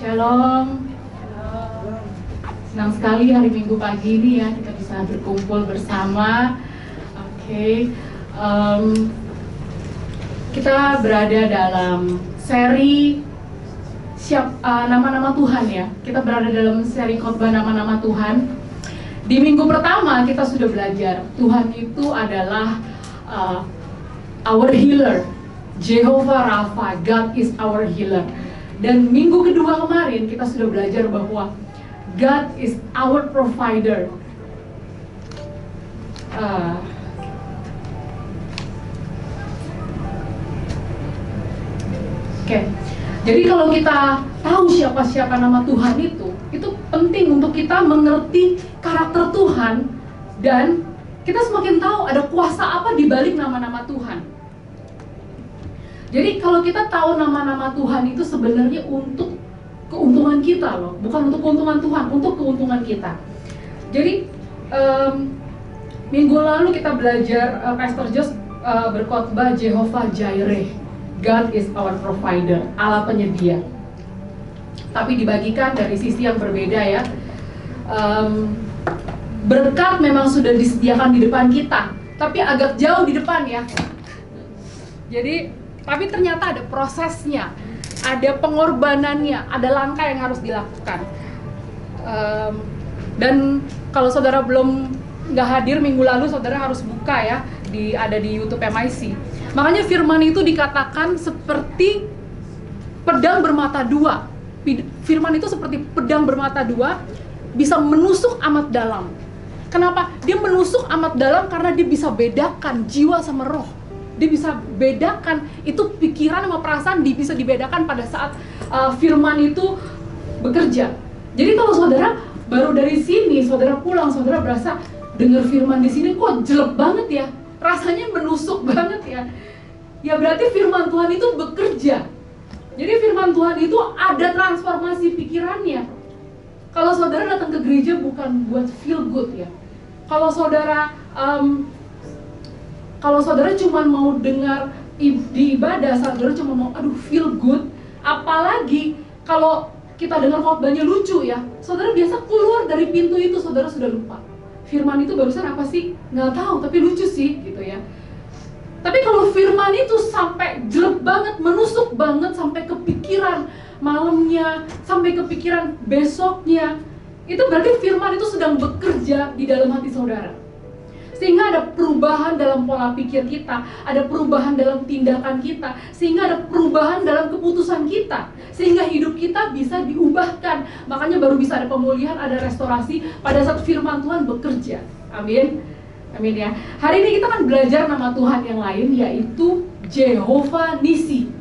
Shalom. Senang sekali hari Minggu pagi ini ya kita bisa berkumpul bersama. Oke. Kita berada dalam seri nama-nama Tuhan ya. Kita berada dalam seri khotbah nama-nama Tuhan. Di minggu pertama kita sudah belajar Tuhan itu adalah our healer. Jehovah Rapha, God is our healer. Dan minggu kedua kemarin kita sudah belajar bahwa God is our provider. Oke. Jadi kalau kita tahu siapa nama Tuhan itu penting untuk kita mengerti karakter Tuhan, dan kita semakin tahu ada kuasa apa di balik nama-nama Tuhan. Jadi kalau kita tahu nama-nama Tuhan itu sebenarnya untuk keuntungan kita loh, bukan untuk keuntungan Tuhan, untuk keuntungan kita. Jadi minggu lalu kita belajar Pastor Jos berkhotbah Jehovah Jireh, God is our provider, Allah penyedia. Tapi dibagikan dari sisi yang berbeda ya. Berkat memang sudah disediakan di depan kita, tapi agak jauh di depan ya. Tapi ternyata ada prosesnya, ada pengorbanannya, ada langkah yang harus dilakukan. Dan kalau saudara belum nggak hadir minggu lalu, saudara harus buka ya, ada di YouTube MIC. Makanya firman itu dikatakan seperti pedang bermata dua. Firman itu seperti pedang bermata dua, bisa menusuk amat dalam. Kenapa? Dia menusuk amat dalam karena dia bisa bedakan jiwa sama roh. Dia bisa bedakan itu pikiran sama perasaan, bisa dibedakan pada saat firman itu bekerja. Jadi kalau saudara baru dari sini, saudara pulang, saudara berasa dengar firman di sini kok jelek banget ya, rasanya menusuk banget ya. Ya berarti firman Tuhan itu bekerja. Jadi firman Tuhan itu ada transformasi pikirannya. Kalau saudara datang ke gereja bukan buat feel good ya. Kalau saudara cuma mau dengar di ibadah, saudara cuma mau feel good, apalagi kalau kita dengar khotbahnya lucu ya, saudara biasa keluar dari pintu itu saudara sudah lupa firman itu barusan apa sih, nggak tahu tapi lucu sih gitu ya. Tapi kalau firman itu sampai jelek banget, menusuk banget sampai kepikiran malamnya, sampai kepikiran besoknya, itu berarti firman itu sedang bekerja di dalam hati saudara. Sehingga ada perubahan dalam pola pikir kita, ada perubahan dalam tindakan kita, sehingga ada perubahan dalam keputusan kita, sehingga hidup kita bisa diubahkan. Makanya baru bisa ada pemulihan, ada restorasi pada saat firman Tuhan bekerja. Amin. Amin ya. Hari ini kita akan belajar nama Tuhan yang lain, yaitu Jehovah Nisi.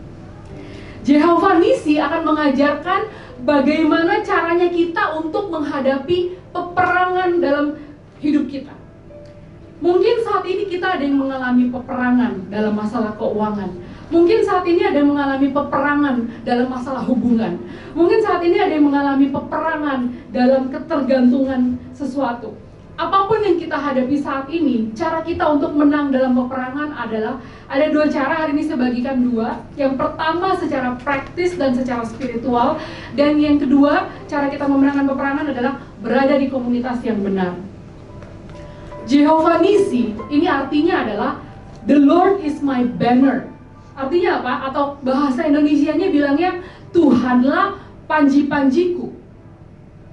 Jehovah Nisi akan mengajarkan bagaimana caranya kita untuk menghadapi peperangan dalam hidup kita. Mungkin saat ini kita ada yang mengalami peperangan dalam masalah keuangan. Mungkin saat ini ada yang mengalami peperangan dalam masalah hubungan. Mungkin saat ini ada yang mengalami peperangan dalam ketergantungan sesuatu. Apapun yang kita hadapi saat ini, cara kita untuk menang dalam peperangan adalah ada dua cara. Hari ini saya bagikan dua. Yang pertama secara praktis dan secara spiritual. Dan yang kedua, cara kita memenangkan peperangan adalah berada di komunitas yang benar. Jehovah Nisi, ini artinya adalah The Lord is my banner. Artinya apa? Atau bahasa Indonesianya bilangnya Tuhanlah panji-panjiku.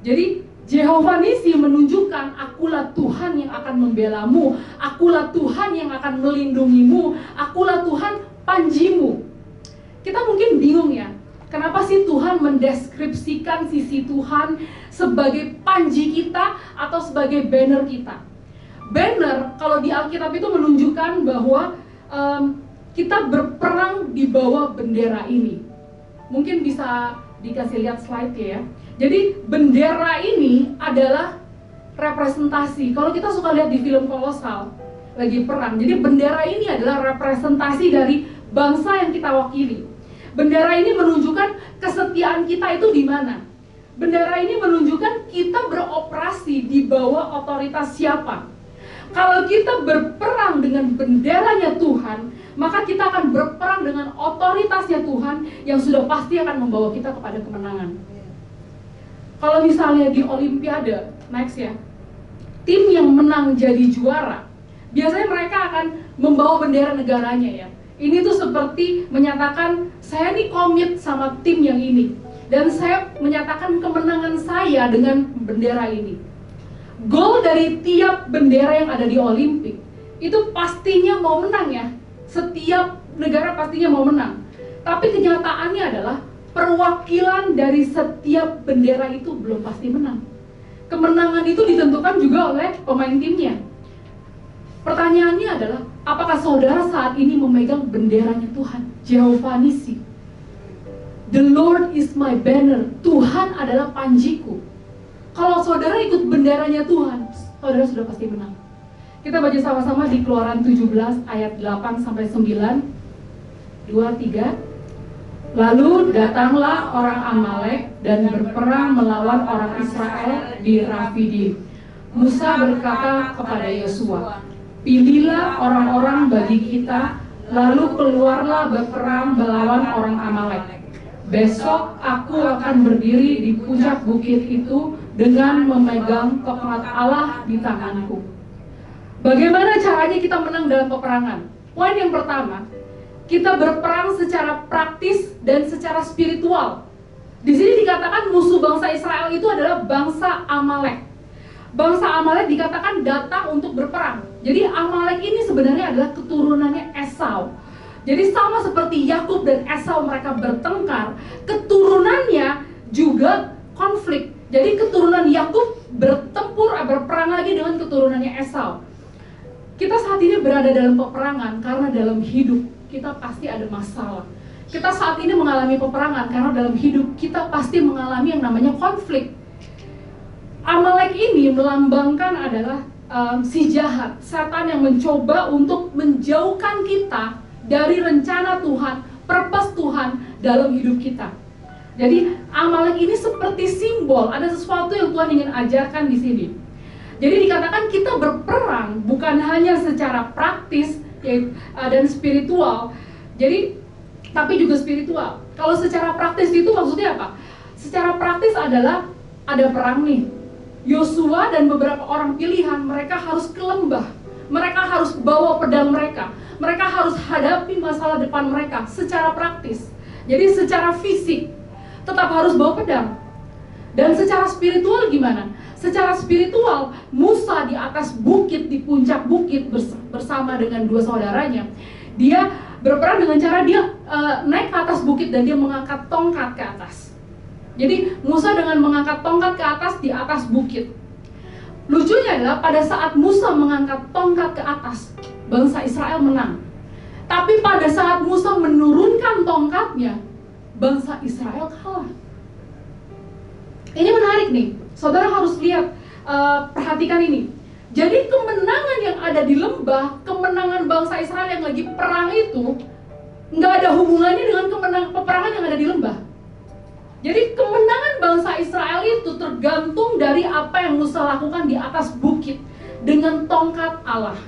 Jadi Jehovah Nisi menunjukkan akulah Tuhan yang akan membelamu, akulah Tuhan yang akan melindungimu, akulah Tuhan panjimu. Kita mungkin bingung ya, kenapa sih Tuhan mendeskripsikan sisi Tuhan sebagai panji kita atau sebagai banner kita? Banner, kalau di Alkitab itu menunjukkan bahwa kita berperang di bawah bendera ini. Mungkin bisa dikasih lihat slide ya. Jadi bendera ini adalah representasi. Kalau kita suka lihat di film Kolosal lagi perang, jadi bendera ini adalah representasi dari bangsa yang kita wakili. Bendera ini menunjukkan kesetiaan kita itu di mana. Bendera ini menunjukkan kita beroperasi di bawah otoritas siapa. Kalau kita berperang dengan benderanya Tuhan, maka kita akan berperang dengan otoritasnya Tuhan yang sudah pasti akan membawa kita kepada kemenangan. Kalau misalnya di Olimpiade, next ya, tim yang menang jadi juara, biasanya mereka akan membawa bendera negaranya ya. Ini tuh seperti menyatakan, saya nih komit sama tim yang ini, dan saya menyatakan kemenangan saya dengan bendera ini. Goal dari tiap bendera yang ada di Olimpik itu pastinya mau menang ya. Setiap negara pastinya mau menang. Tapi kenyataannya adalah perwakilan dari setiap bendera itu belum pasti menang. Kemenangan itu ditentukan juga oleh pemain timnya. Pertanyaannya adalah, apakah saudara saat ini memegang benderanya Tuhan? Jehovah Nisi. The Lord is my banner. Tuhan adalah panjiku. Kalau saudara ikut benderanya Tuhan, saudara sudah pasti menang. Kita baca sama-sama di Keluaran 17 ayat 8 sampai 9. 2, 3. Lalu datanglah orang Amalek dan berperang melawan orang Israel di Rafidim. Musa berkata kepada Yosua, pilihlah orang-orang bagi kita, lalu keluarlah berperang melawan orang Amalek. Besok aku akan berdiri di puncak bukit itu dengan memegang tongkat Allah di tanganku. Bagaimana caranya kita menang dalam peperangan? Poin yang pertama, kita berperang secara praktis dan secara spiritual. Di sini dikatakan musuh bangsa Israel itu adalah bangsa Amalek. Bangsa Amalek dikatakan datang untuk berperang. Jadi Amalek ini sebenarnya adalah keturunannya Esau. Jadi sama seperti Yakub dan Esau mereka bertengkar, keturunannya juga konflik. Jadi keturunan Yakub berperang lagi dengan keturunannya Esau. Kita saat ini berada dalam peperangan karena dalam hidup kita pasti ada masalah. Kita saat ini mengalami peperangan karena dalam hidup kita pasti mengalami yang namanya konflik. Amalek ini melambangkan adalah si jahat, setan yang mencoba untuk menjauhkan kita dari rencana Tuhan, purpose Tuhan dalam hidup kita. Jadi Amalek ini seperti simbol, ada sesuatu yang Tuhan ingin ajarkan di sini. Jadi dikatakan kita berperang bukan hanya secara praktis dan spiritual. Jadi tapi juga spiritual. Kalau secara praktis itu maksudnya apa? Secara praktis adalah ada perang nih. Yosua dan beberapa orang pilihan mereka harus ke lembah. Mereka harus bawa pedang mereka. Mereka harus hadapi masalah depan mereka secara praktis. Jadi secara fisik tetap harus bawa pedang. Dan secara spiritual gimana? Secara spiritual, Musa di atas bukit, di puncak bukit bersama dengan dua saudaranya. Dia berperang dengan cara dia naik ke atas bukit dan dia mengangkat tongkat ke atas. Jadi Musa dengan mengangkat tongkat ke atas di atas bukit. Lucunya adalah pada saat Musa mengangkat tongkat ke atas, bangsa Israel menang. Tapi pada saat Musa menurunkan tongkatnya, bangsa Israel kalah. Ini menarik nih, saudara harus lihat, perhatikan ini. Jadi kemenangan yang ada di lembah, kemenangan bangsa Israel yang lagi perang itu nggak ada hubungannya dengan peperangan yang ada di lembah. Jadi kemenangan bangsa Israel itu tergantung dari apa yang Musa lakukan di atas bukit dengan tongkat Allah.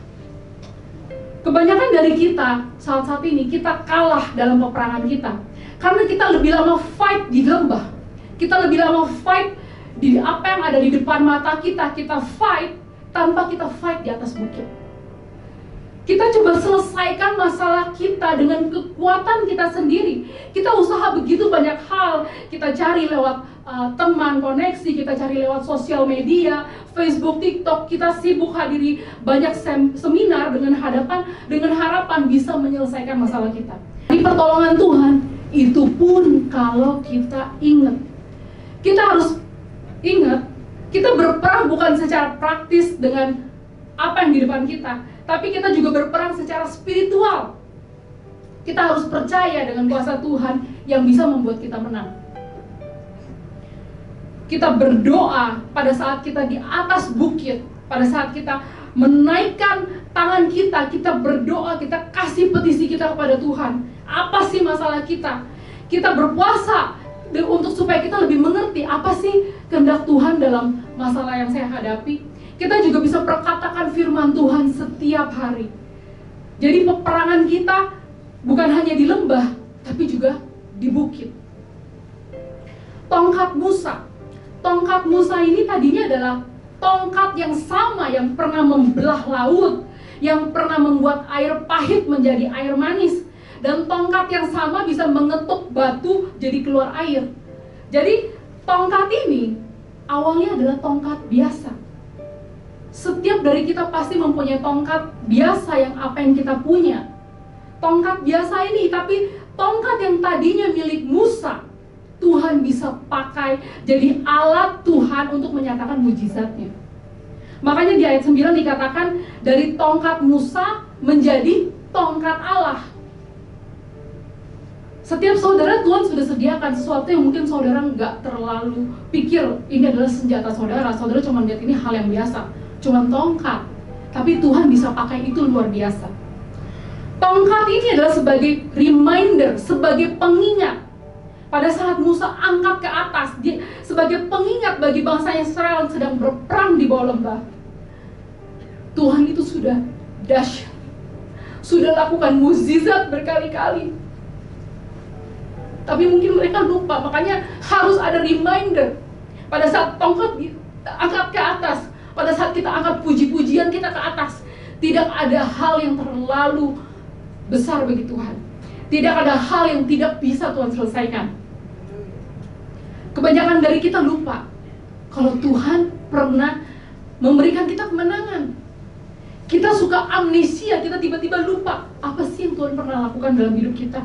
Kebanyakan dari kita saat ini kita kalah dalam peperangan kita karena kita lebih lama fight di lembah. Kita lebih lama fight di apa yang ada di depan mata kita. Kita fight tanpa kita fight di atas bukit. Kita coba selesaikan masalah kita dengan kekuatan kita sendiri. Kita usaha begitu banyak hal. Kita cari lewat teman, koneksi, kita cari lewat sosial media, Facebook, TikTok. Kita sibuk hadiri banyak seminar dengan harapan bisa menyelesaikan masalah kita. Di pertolongan Tuhan, itu pun kalau kita ingat. Kita harus ingat, kita berperang bukan secara praktis dengan apa yang di depan kita, tapi kita juga berperang secara spiritual. Kita harus percaya dengan kuasa Tuhan yang bisa membuat kita menang. Kita berdoa pada saat kita di atas bukit, pada saat kita menaikkan tangan kita, kita berdoa, kita kasih petisi kita kepada Tuhan. Apa sih masalah kita? Kita berpuasa untuk supaya kita lebih mengerti apa sih kehendak Tuhan dalam masalah yang saya hadapi. Kita juga bisa perkatakan firman Tuhan setiap hari. Jadi peperangan kita bukan hanya di lembah, tapi juga di bukit. Tongkat Musa. Tongkat Musa ini tadinya adalah tongkat yang sama yang pernah membelah laut, yang pernah membuat air pahit menjadi air manis, dan tongkat yang sama bisa mengetuk batu jadi keluar air. Jadi tongkat ini awalnya adalah tongkat biasa. Setiap dari kita pasti mempunyai tongkat biasa yang apa yang kita punya. Tongkat biasa ini, tapi tongkat yang tadinya milik Musa, Tuhan bisa pakai jadi alat Tuhan untuk menyatakan mujizatnya. Makanya di ayat 9 dikatakan dari tongkat Musa menjadi tongkat Allah. Setiap saudara Tuhan sudah sediakan sesuatu yang mungkin saudara nggak terlalu pikir ini adalah senjata saudara. Saudara cuma lihat ini hal yang biasa, cuma tongkat. Tapi Tuhan bisa pakai itu luar biasa. Tongkat ini adalah sebagai reminder, sebagai pengingat. Pada saat Musa angkat ke atas, dia sebagai pengingat bagi bangsa Israel yang sedang berperang di bawah lembah. Tuhan itu sudah dahsyat, sudah lakukan mukjizat berkali-kali. Tapi mungkin mereka lupa, makanya harus ada reminder. Pada saat tongkat diangkat ke atas, pada saat kita angkat puji-pujian kita ke atas, tidak ada hal yang terlalu besar bagi Tuhan. Tidak ada hal yang tidak bisa Tuhan selesaikan. Kebanyakan dari kita lupa kalau Tuhan pernah memberikan kita kemenangan. Kita suka amnesia, kita tiba-tiba lupa apa sih yang Tuhan pernah lakukan dalam hidup kita.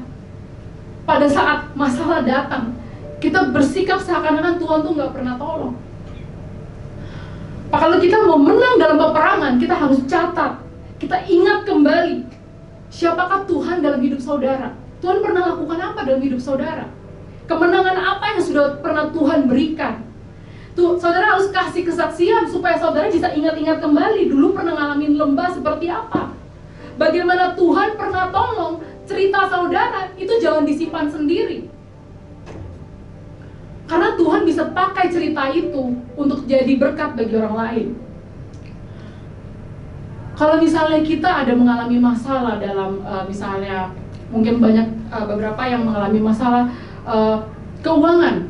Pada saat masalah datang, kita bersikap seakan-akan Tuhan tuh gak pernah tolong. Kalau kita mau menang dalam peperangan, kita harus catat, kita ingat kembali siapakah Tuhan dalam hidup saudara. Tuhan pernah lakukan apa dalam hidup saudara? Kemenangan apa yang sudah pernah Tuhan berikan? Tuh, saudara harus kasih kesaksian supaya saudara bisa ingat-ingat kembali dulu pernah ngalamin lembah seperti apa. Bagaimana Tuhan pernah tolong. Cerita saudara itu jangan disimpan sendiri. Karena Tuhan bisa pakai cerita itu untuk jadi berkat bagi orang lain. Kalau misalnya kita ada mengalami masalah dalam misalnya mungkin banyak beberapa yang mengalami masalah keuangan.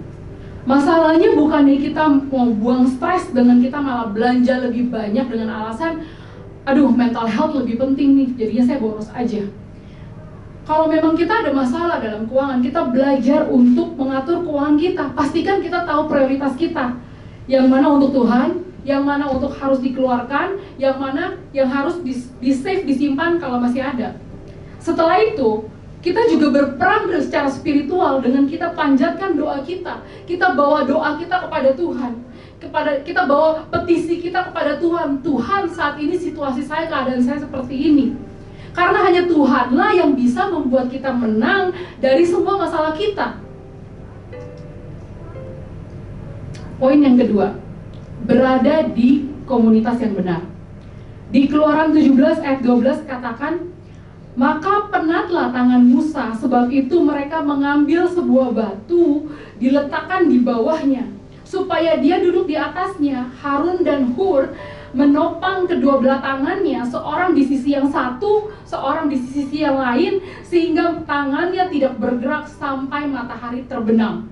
Masalahnya bukannya kita mau buang stres dengan kita malah belanja lebih banyak dengan alasan aduh mental health lebih penting nih, jadinya saya boros aja. Kalau memang kita ada masalah dalam keuangan, kita belajar untuk mengatur keuangan kita. Pastikan kita tahu prioritas kita. Yang mana untuk Tuhan, yang mana untuk harus dikeluarkan, yang mana yang harus di-save, disimpan kalau masih ada. Setelah itu, kita juga berperang secara spiritual dengan kita panjatkan doa kita. Kita bawa doa kita kepada Tuhan. Kita bawa petisi kita kepada Tuhan. Tuhan, saat ini situasi saya, keadaan saya seperti ini. Karena hanya Tuhanlah yang bisa membuat kita menang dari semua masalah kita. Poin yang kedua, berada di komunitas yang benar. Di Keluaran 17 ayat 12 katakan, maka penatlah tangan Musa, sebab itu mereka mengambil sebuah batu, diletakkan di bawahnya, supaya dia duduk di atasnya. Harun dan Hur menopang kedua belah tangannya, seorang di sisi yang satu, seorang di sisi yang lain, sehingga tangannya tidak bergerak sampai matahari terbenam.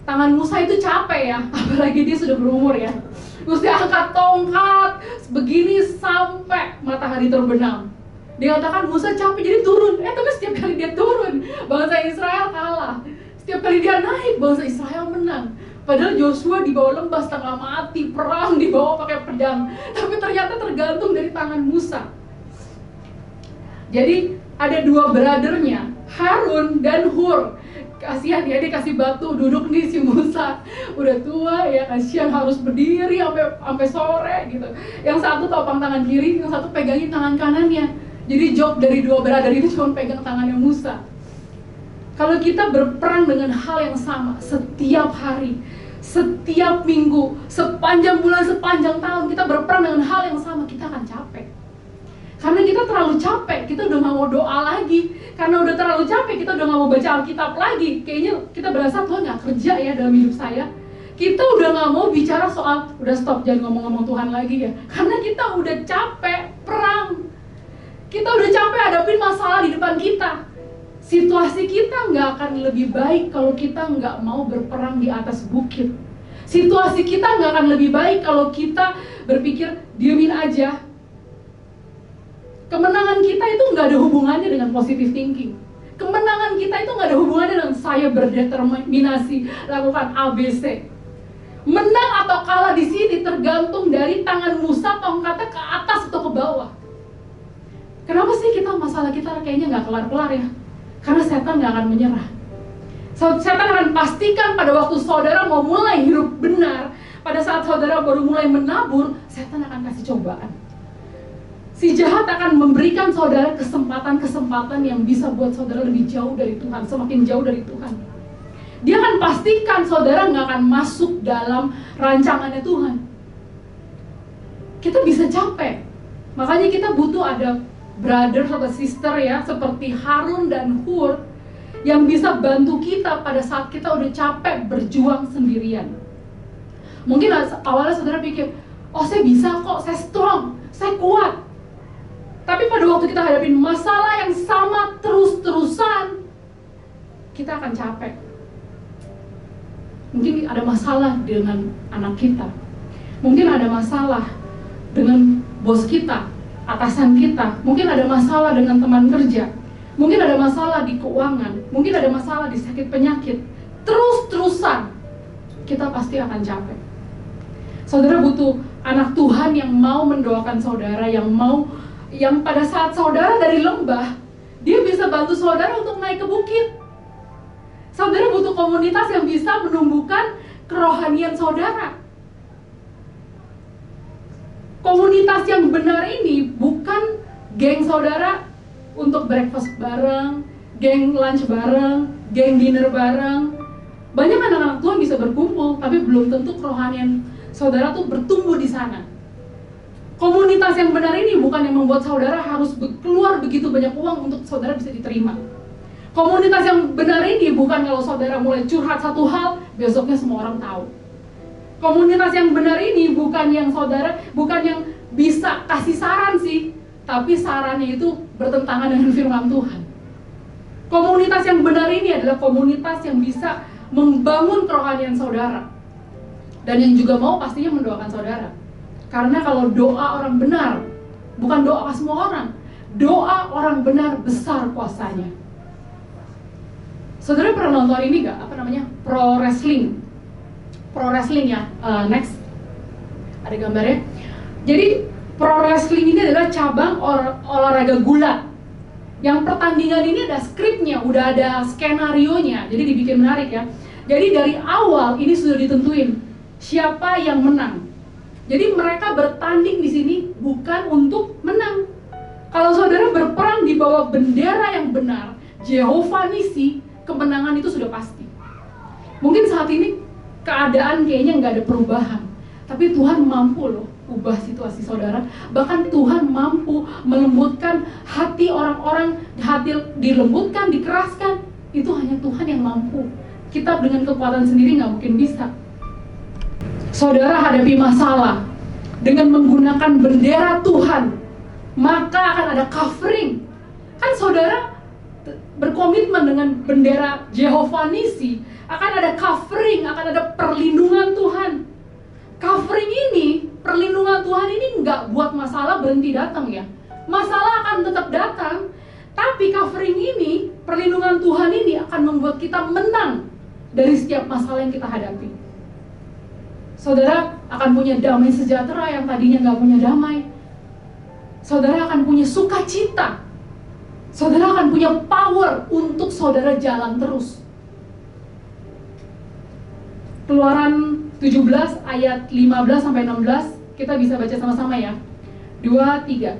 Tangan Musa itu capek ya, apalagi dia sudah berumur ya. Mesti angkat tongkat begini sampai matahari terbenam. Dia katakan Musa capek jadi turun. Tapi setiap kali dia turun, bangsa Israel kalah. Setiap kali dia naik, bangsa Israel menang. Padahal Joshua di bawah lembah setengah mati, perang di bawah pakai pedang. Tapi ternyata tergantung dari tangan Musa. Jadi ada dua brothernya, Harun dan Hur. Kasihan ya, dia kasih batu, duduk nih si Musa. Udah tua ya, kasihan harus berdiri sampai sore gitu. Yang satu topang tangan kiri, yang satu pegangin tangan kanannya. Jadi job dari dua brother itu cuma pegang tangannya Musa. Kalau kita berperang dengan hal yang sama setiap hari, setiap minggu, sepanjang bulan, sepanjang tahun, kita berperang dengan hal yang sama, kita akan capek. Karena kita terlalu capek, kita udah gak mau doa lagi. Karena udah terlalu capek, kita udah gak mau baca Alkitab lagi. Kayaknya kita berasa Tuhan gak kerja ya dalam hidup saya. Kita udah gak mau bicara soal, udah stop, jangan ngomong-ngomong Tuhan lagi ya. Karena kita udah capek perang. Kita udah capek hadapin masalah di depan kita. Situasi kita nggak akan lebih baik kalau kita nggak mau berperang di atas bukit. Situasi kita nggak akan lebih baik kalau kita berpikir diemin aja. Kemenangan kita itu nggak ada hubungannya dengan positive thinking. Kemenangan kita itu nggak ada hubungannya dengan saya berdeterminasi lakukan ABC. Menang atau kalah di sini tergantung dari tangan Musa tongkatnya ke atas atau ke bawah. Kenapa sih masalah kita kayaknya nggak kelar-kelar ya? Karena setan nggak akan menyerah. Setan akan pastikan pada waktu saudara mau mulai hidup benar, pada saat saudara baru mulai menabur, setan akan kasih cobaan. Si jahat akan memberikan saudara kesempatan-kesempatan yang bisa buat saudara lebih jauh dari Tuhan, semakin jauh dari Tuhan. Dia akan pastikan saudara nggak akan masuk dalam rancangannya Tuhan. Kita bisa capek, makanya kita butuh ada brother atau sister ya, seperti Harun dan Hur, yang bisa bantu kita pada saat kita udah capek berjuang sendirian. Mungkin awalnya saudara pikir, oh saya bisa kok, saya strong, saya kuat. Tapi pada waktu kita hadapin masalah yang sama terus-terusan, kita akan capek. Mungkin ada masalah dengan anak kita, mungkin ada masalah dengan bos kita, atasan kita, mungkin ada masalah dengan teman kerja, mungkin ada masalah di keuangan, mungkin ada masalah di sakit penyakit. Terus-terusan kita pasti akan capek. Saudara butuh anak Tuhan yang mau mendoakan saudara, yang pada saat saudara dari lembah, dia bisa bantu saudara untuk naik ke bukit. Saudara butuh komunitas yang bisa menumbuhkan kerohanian saudara. Komunitas yang benar ini bukan geng saudara untuk breakfast bareng, geng lunch bareng, geng dinner bareng. Banyak anak-anak Tuhan bisa berkumpul, tapi belum tentu kerohanian saudara tuh bertumbuh di sana. Komunitas yang benar ini bukan yang membuat saudara harus keluar begitu banyak uang untuk saudara bisa diterima. Komunitas yang benar ini bukan kalau saudara mulai curhat satu hal, besoknya semua orang tahu. Komunitas yang benar ini bukan yang bisa kasih saran sih, tapi sarannya itu bertentangan dengan firman Tuhan. Komunitas yang benar ini adalah komunitas yang bisa membangun kerohanian saudara, dan yang juga mau pastinya mendoakan saudara. Karena kalau doa orang benar, bukan doa semua orang, doa orang benar besar kuasanya. Saudara pernah nonton ini gak? Pro wrestling ya. Next, ada gambarnya. Jadi pro wrestling ini adalah cabang olahraga gulat. Yang pertandingan ini ada skripnya, udah ada skenario-nya, jadi dibikin menarik ya. Jadi dari awal ini sudah ditentuin siapa yang menang. Jadi mereka bertanding di sini bukan untuk menang. Kalau saudara berperang di bawah bendera yang benar, Jehovah Nisi, kemenangan itu sudah pasti. Mungkin saat ini keadaan kayaknya nggak ada perubahan, tapi Tuhan mampu loh ubah situasi saudara. Bahkan Tuhan mampu melembutkan hati orang-orang, hati dilembutkan, dikeraskan. Itu hanya Tuhan yang mampu. Kita dengan kekuatan sendiri nggak mungkin bisa. Saudara hadapi masalah dengan menggunakan bendera Tuhan, maka akan ada covering. Kan saudara berkomitmen dengan bendera Jehovah Nisi, akan ada covering, akan ada perlindungan Tuhan. Covering ini, perlindungan Tuhan ini nggak buat masalah berhenti datang ya. Masalah akan tetap datang, tapi covering ini, perlindungan Tuhan ini akan membuat kita menang dari setiap masalah yang kita hadapi. Saudara akan punya damai sejahtera yang tadinya nggak punya damai. Saudara akan punya sukacita. Saudara akan punya power untuk saudara jalan terus. Keluaran 17 ayat 15-16, kita bisa baca sama-sama ya. 2, 3.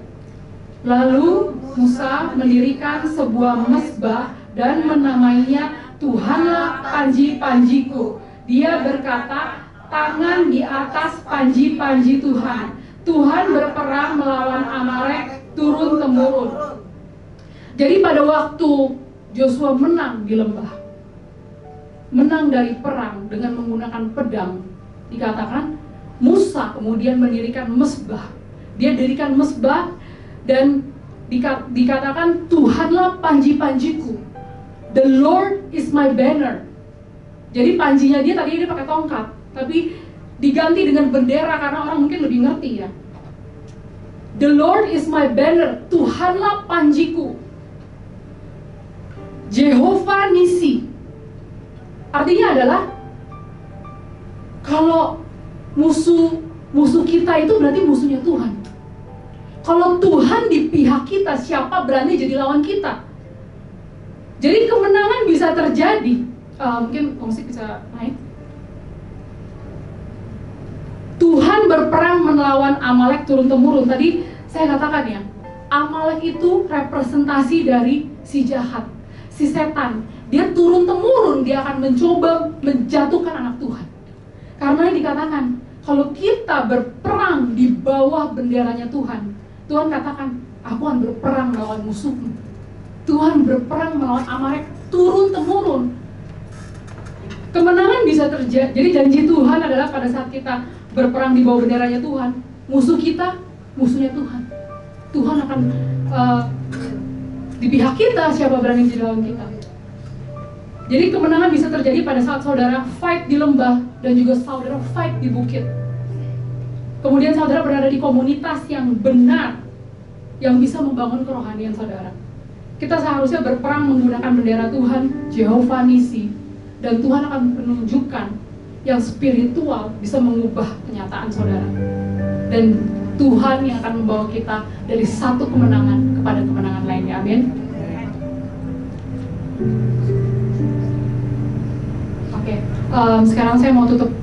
Lalu Musa mendirikan sebuah mezbah dan menamainya Tuhanlah panji-panjiku. Dia berkata, tangan di atas panji-panji Tuhan. Tuhan berperang melawan Amalek turun-temurun. Jadi pada waktu Joshua menang di lembah, menang dari perang dengan menggunakan pedang, dikatakan Musa kemudian mendirikan mezbah. Dia dirikan mezbah dan dikatakan Tuhanlah panji-panjiku. The Lord is my banner. Jadi panjinya dia tadi dia pakai tongkat. tapi diganti dengan bendera karena orang mungkin lebih ngerti ya. The Lord is my banner, Tuhanlah panjiku. Jehovah Nisi. Artinya adalah kalau musuh kita itu berarti musuhnya Tuhan. Kalau Tuhan di pihak kita, siapa berani jadi lawan kita? Jadi kemenangan bisa terjadi. Mungkin musik bisa naik. Tuhan berperang melawan Amalek turun-temurun. Tadi saya katakan ya, Amalek itu representasi dari si jahat, si setan. Dia turun-temurun, dia akan mencoba menjatuhkan anak Tuhan. Karena dikatakan, kalau kita berperang di bawah benderanya Tuhan, Tuhan katakan, aku akan berperang melawan musuhmu. Tuhan berperang melawan Amalek turun-temurun. Kemenangan bisa terjadi. Jadi janji Tuhan adalah pada saat kita berperang di bawah benderanya Tuhan, musuh kita, musuhnya Tuhan. Tuhan akan di pihak kita, siapa berani jadi lawan kita. Jadi kemenangan bisa terjadi pada saat saudara fight di lembah dan juga saudara fight di bukit. Kemudian saudara berada di komunitas yang benar, yang bisa membangun kerohanian saudara. Kita seharusnya berperang menggunakan bendera Tuhan, Jehovah Nisi, dan Tuhan akan menunjukkan yang spiritual bisa mengubah kenyataan saudara. Dan Tuhan yang akan membawa kita dari satu kemenangan kepada kemenangan lainnya. Amin. Oke, sekarang saya mau tutup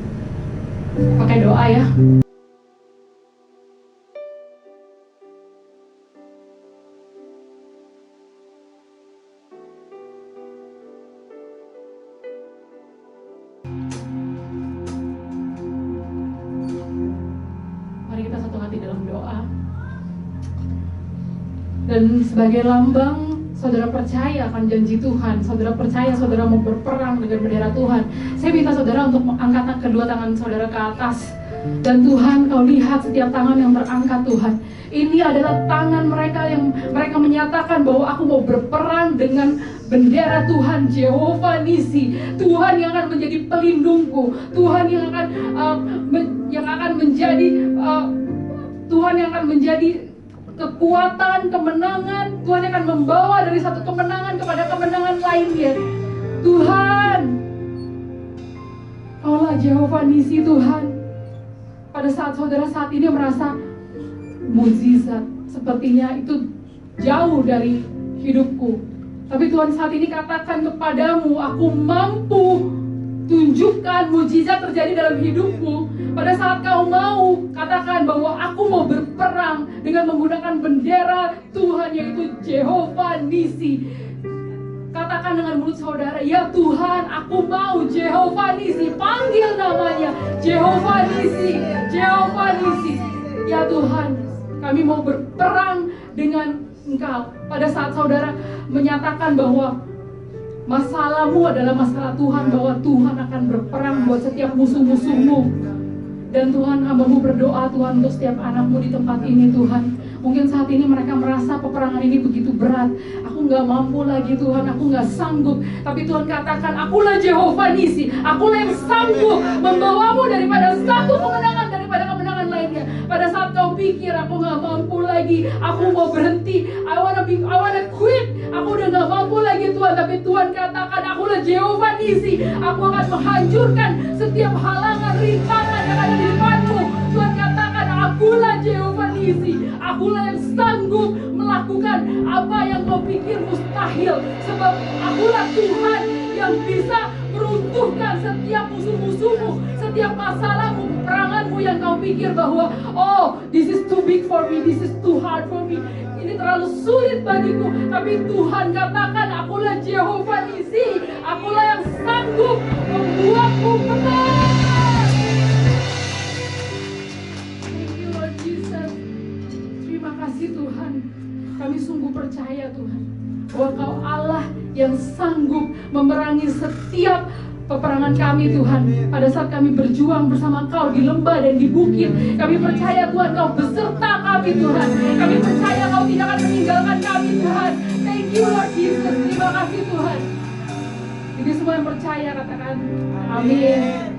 pakai doa ya. Dan sebagai lambang, saudara percaya akan janji Tuhan. Saudara percaya saudara mau berperang dengan bendera Tuhan. Saya minta saudara untuk mengangkat kedua tangan saudara ke atas. Dan Tuhan, kau lihat setiap tangan yang terangkat Tuhan. Ini adalah tangan mereka yang mereka menyatakan bahwa aku mau berperang dengan bendera Tuhan, Jehovah Nisi. Tuhan yang akan menjadi pelindungku. Tuhan yang akan menjadi Tuhan yang akan menjadi kekuatan, kemenangan. Tuhan akan membawa dari satu kemenangan kepada kemenangan lainnya. Tuhan, Kaulah Jehovah Nisi Tuhan. Pada saat saudara saat ini merasa mukjizat, sepertinya itu jauh dari hidupku, tapi Tuhan saat ini katakan kepadamu, aku mampu tunjukkan mukjizat terjadi dalam hidupmu. Pada saat kau mau katakan bahwa aku mau berperang dengan menggunakan bendera Tuhan, yaitu Jehovah Nisi. Katakan dengan mulut saudara, ya Tuhan, aku mau Jehovah Nisi. Panggil namanya, Jehovah Nisi, Jehovah Nisi. Ya Tuhan, kami mau berperang dengan Engkau. Pada saat saudara menyatakan bahwa masalahmu adalah masalah Tuhan, bahwa Tuhan akan berperang buat setiap musuh-musuhmu. Dan Tuhan, hamba-Mu berdoa Tuhan untuk setiap anak-Mu di tempat ini Tuhan. Mungkin saat ini mereka merasa peperangan ini begitu berat. Aku gak mampu lagi Tuhan, aku gak sanggup. Tapi Tuhan katakan, akulah Jehovah Nisi. Akulah yang sanggup membawamu daripada satu kemenangan daripada kemenangan lainnya. Pada saat kau pikir aku gak mampu lagi, aku mau berhenti, I wanna quit, aku udah gak mampu lagi Tuhan. Tapi Tuhan katakan, akulah Jehovah Nisi. Aku akan menghancurkan setiap halangan, rintangan yang ada di depanmu. Tuhan katakan, akulah Jehovah Nisi. Akulah yang sanggup melakukan apa yang kau pikir mustahil. Sebab akulah Tuhan yang bisa meruntuhkan setiap musuh-musuhmu, setiap masalahmu, peperanganmu yang kau pikir bahwa oh, this is too big for me, this is too hard for me, ini terlalu sulit bagiku. Tapi Tuhan katakan, akulah Jehovah Nisi. Akulah yang sanggup membuatmu menang. Thank you Lord Jesus. Terima kasih Tuhan. Kami sungguh percaya Tuhan bahwa Kau Allah yang sanggup memerangi setiap peperangan kami Tuhan. Pada saat kami berjuang bersama Kau di lembah dan di bukit, kami percaya Tuhan Kau beserta kami Tuhan. Kami percaya Kau tidak akan meninggalkan kami Tuhan. Thank you Lord Jesus. Terima kasih Tuhan. Jadi semua yang percaya katakan amin.